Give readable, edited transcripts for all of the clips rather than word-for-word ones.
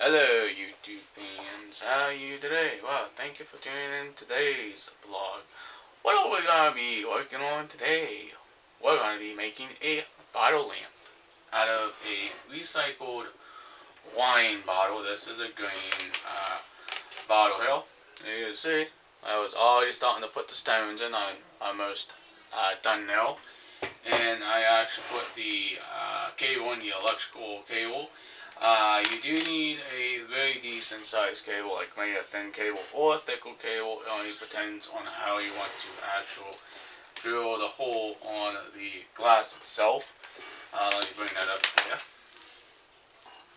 Hello YouTube fans, how are you today? Well, thank you for tuning in today's vlog. What are we going to be working on today? We're going to be making a bottle lamp out of a recycled wine bottle. This is a green bottle here. You can see, I was already starting to put the stones in. I'm almost done now. And I actually put the cable in, the electrical cable. You do need a very decent sized cable, like maybe a thin cable or a thicker cable. It only depends on how you want to actually drill the hole on the glass itself. Let me bring that up for you.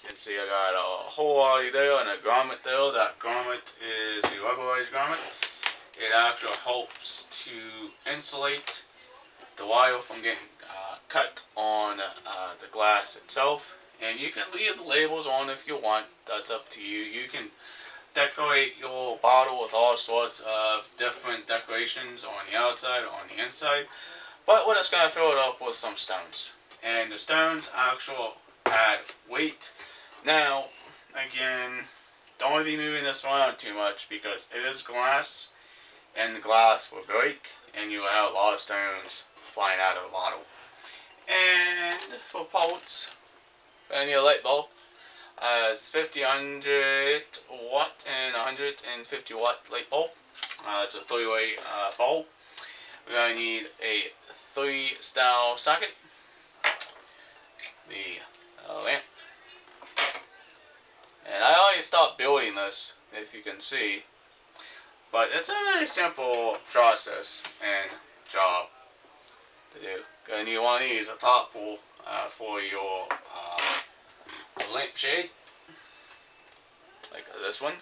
You can see I got a hole already there and a grommet there. That grommet is a rubberized grommet. It actually helps to insulate the wire from getting cut on the glass itself. And you can leave the labels on if you want. That's up to you. You can decorate your bottle with all sorts of different decorations on the outside or on the inside. But we're just going to fill it up with some stones. And the stones actually add weight. Now, again, don't want to be moving this around too much because it is glass. And the glass will break. And you will have a lot of stones flying out of the bottle. And for parts, I need a light bulb. It's 50, 100 watt and 150 watt light bulb. It's a 3-way bulb. We're going to need a 3-style socket, the lamp, and I already stopped building this, if you can see, but it's a very simple process and job to do. Going to need one of these, a top pull for your lampshade, like this one,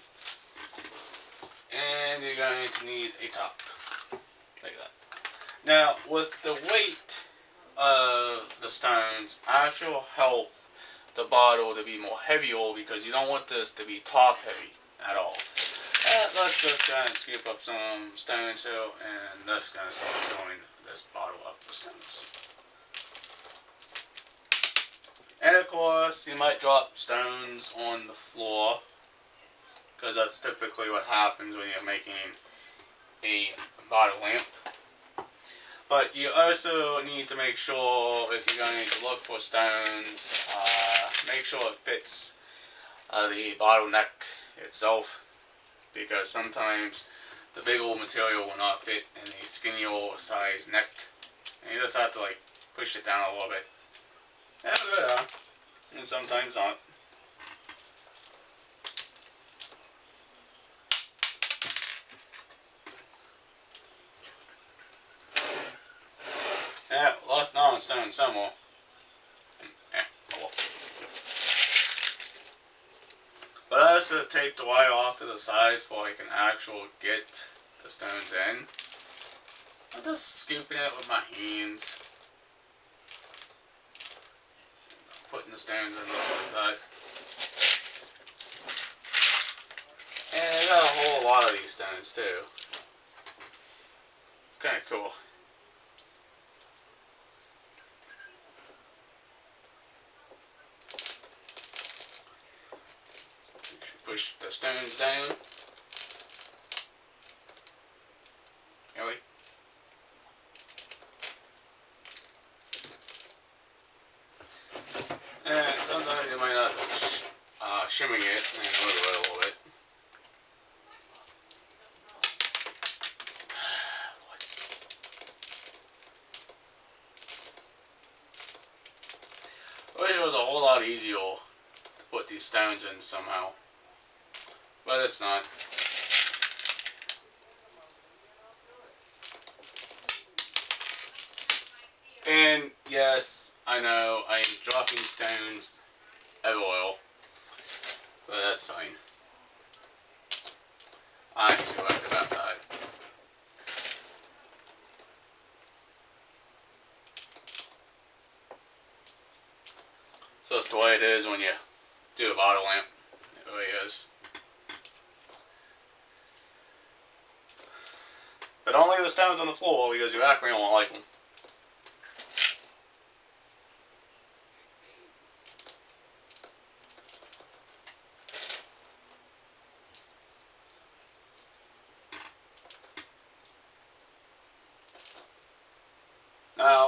and you're going to need a top, like that. Now, with the weight of the stones, actually will help the bottle to be more heavier because you don't want this to be top heavy at all. Let's just go ahead and scoop up some stones here, and that's going to start filling this bottle up with stones. And of course, you might drop stones on the floor, because that's typically what happens when you're making a bottle lamp. But you also need to make sure, if you're going to look for stones, make sure it fits the bottle neck itself, because sometimes the big old material will not fit in the skinnier size neck. And you just have to like push it down a little bit. And sometimes not. Yeah, lost non-stone somewhere. Oh well. But I also tape the wire off to the side before I can actually get the stones in. I'm just scooping it with my hands. Putting the stones in just like that. And I got a whole lot of these stones too. It's kind of cool. So push the stones down. Really? And sometimes you might have to shimmy it and move it a little bit. I wish it was a whole lot easier to put these stones in somehow, but it's not. And yes, I know I am dropping stones everywhere, but that's fine. I'm too worried about that. So that's the way it is when you do a bottle lamp. It really is. But don't leave the stones on the floor because you actually won't like them.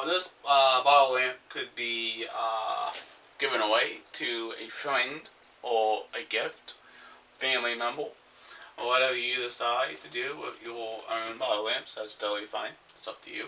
Now, this bottle lamp could be given away to a friend or a gift, family member, or whatever you decide to do with your own bottle lamps. That's totally fine. It's up to you.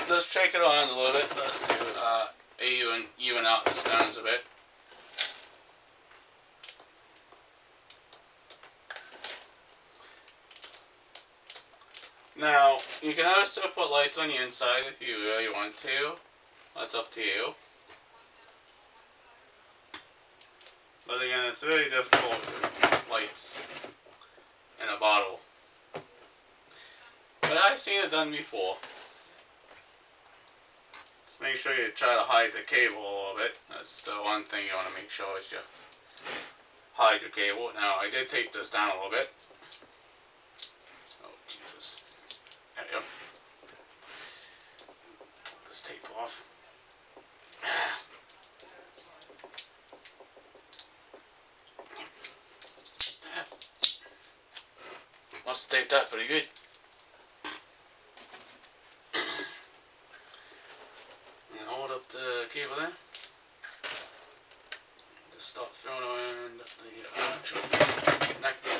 Just shake it around a little bit just to even out the stones a bit. Now, you can also put lights on the inside if you really want to. That's up to you. But again, it's very difficult to put lights in a bottle. But I've seen it done before. Just make sure you try to hide the cable a little bit. That's the one thing you want to make sure is you hide your cable. Now, I did take this down a little bit. Oh, Jesus. There we go. This tape off. Must have taped that pretty good. And hold up the cable there. Just start throwing around the actual connector.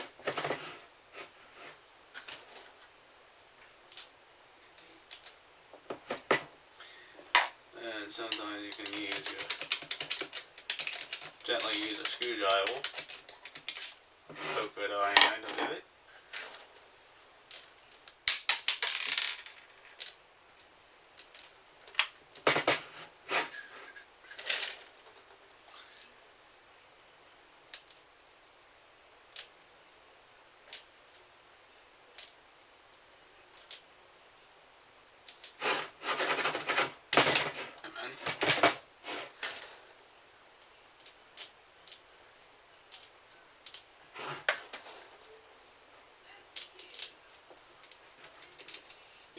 And sometimes you can gently use a screwdriver. Poke it around a little bit.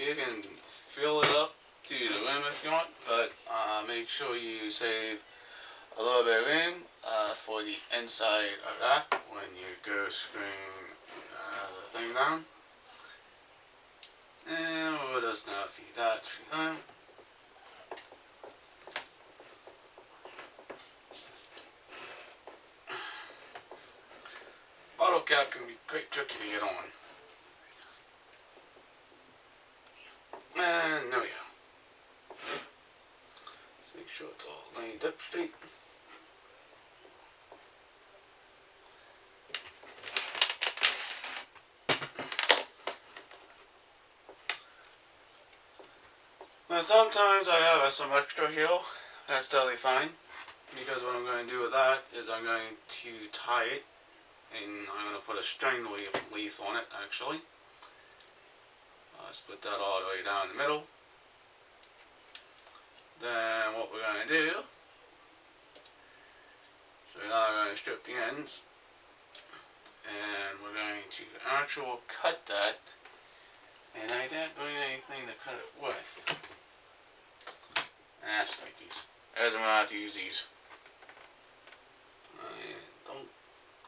You can fill it up to the rim if you want, but make sure you save a little bit of room for the inside of that when you go screwing the thing down. And we'll just now feed that through there. Bottle cap can be quite tricky to get on. And there we go. Let's make sure it's all lined up straight. Now sometimes I have some extra here. That's totally fine. Because what I'm going to do with that is I'm going to tie it. And I'm going to put a string leaf on it actually. Split that all the way down the middle. Then what we're going to do, so now we're going to strip the ends, and we're going to actually cut that, and I didn't bring anything to cut it with. That's like these. As I'm going to have to use these. And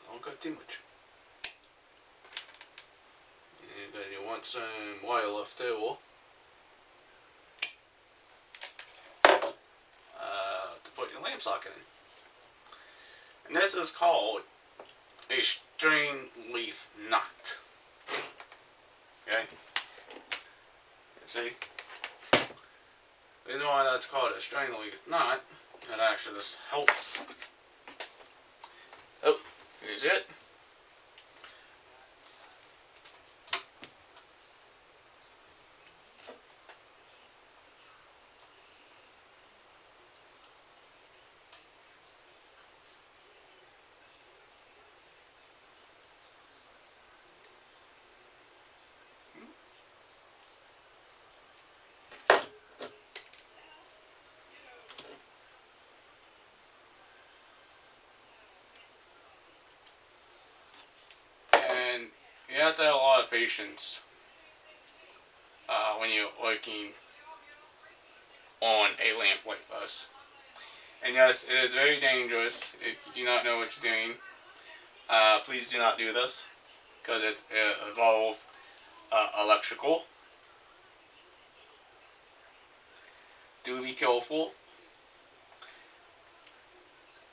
don't cut too much. And you want some wire left over. To put your lamp socket in. And this is called a string leaf knot. Okay? See? The reason why that's called a string leaf knot, it actually just helps. Oh, here's it. You have to have a lot of patience when when you're working on a lamp like this. And yes, it is very dangerous if you do not know what you're doing. Please do not do this, because it involves electrical. Do be careful.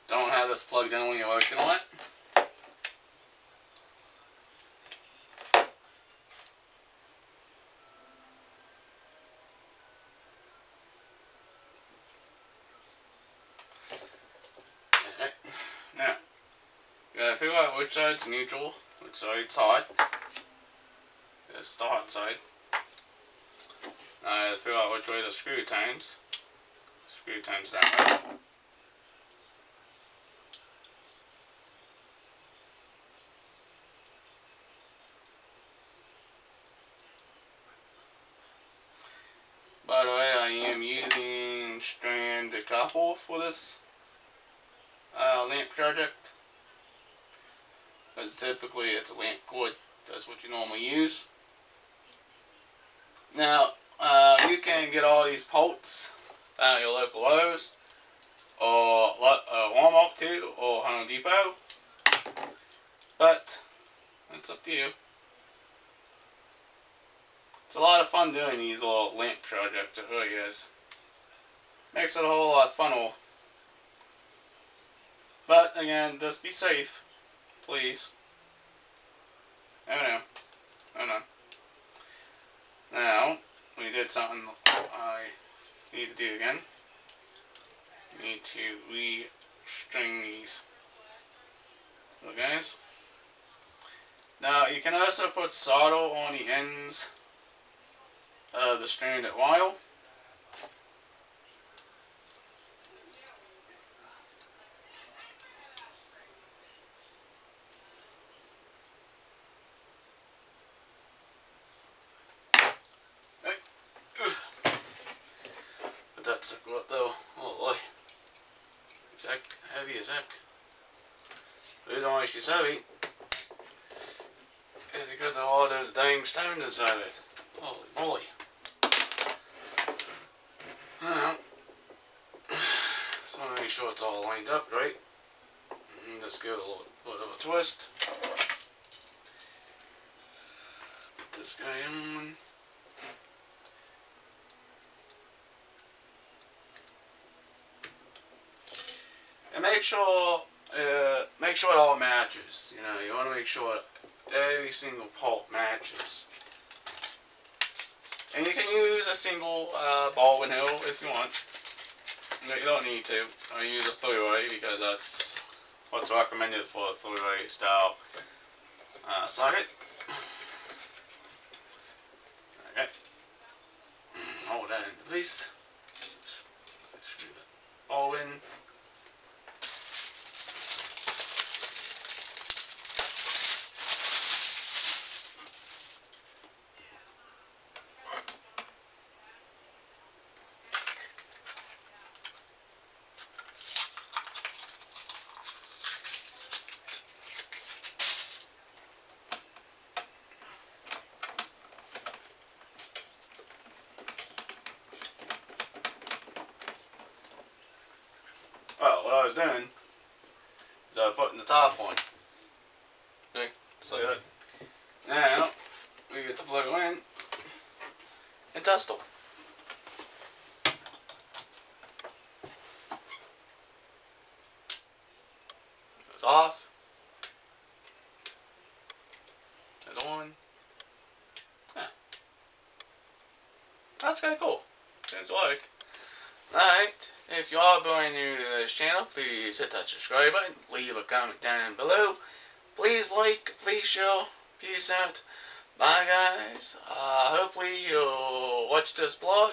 Don't have this plugged in when you're working on it. Alright. Now, you gotta figure out which side's neutral, which side's hot. This is the hot side. Now I gotta figure out which way the screw turns. Screw turns that way. By the way, I am using stranded copper for this lamp project, because typically it's a lamp cord. That's what you normally use. Now, you can get all these bolts found at your local Lowe's, or Walmart too, or Home Depot, but it's up to you. It's a lot of fun doing these little lamp projects, it really is. Makes it a whole lot funner. But again, just be safe, please. Oh no. Oh no. Now, we did something I need to do again. Need to re-string these. So guys. Now, you can also put solder on the ends of the stranded wire. But that's what though. Oh boy. It's heavy as heck. The reason why she's heavy is because of all those dang stones inside of it. Holy moly. Now, just want to make sure it's all lined up right. And just give it a little bit of a twist. Put this guy on. And make sure it all matches. You know, you want to make sure every single pulp matches. And you can use a single ball and hill if you want. You don't need to. I use a 3-way because that's what's recommended for a 3-way style socket. Okay. Hold that into place. Screw that all in. Well, what I was doing is I was putting the top on. Okay, so that. Now, we get to plug it in and test them. It's off. It's on. Yeah. That's kind of cool. Seems like. Alright, if you are brand new to this channel, please hit that subscribe button, leave a comment down below. Please like, please share, peace out. Bye guys, hopefully you'll watch this vlog,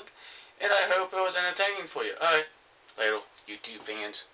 and I hope it was entertaining for you. Alright, later, YouTube fans.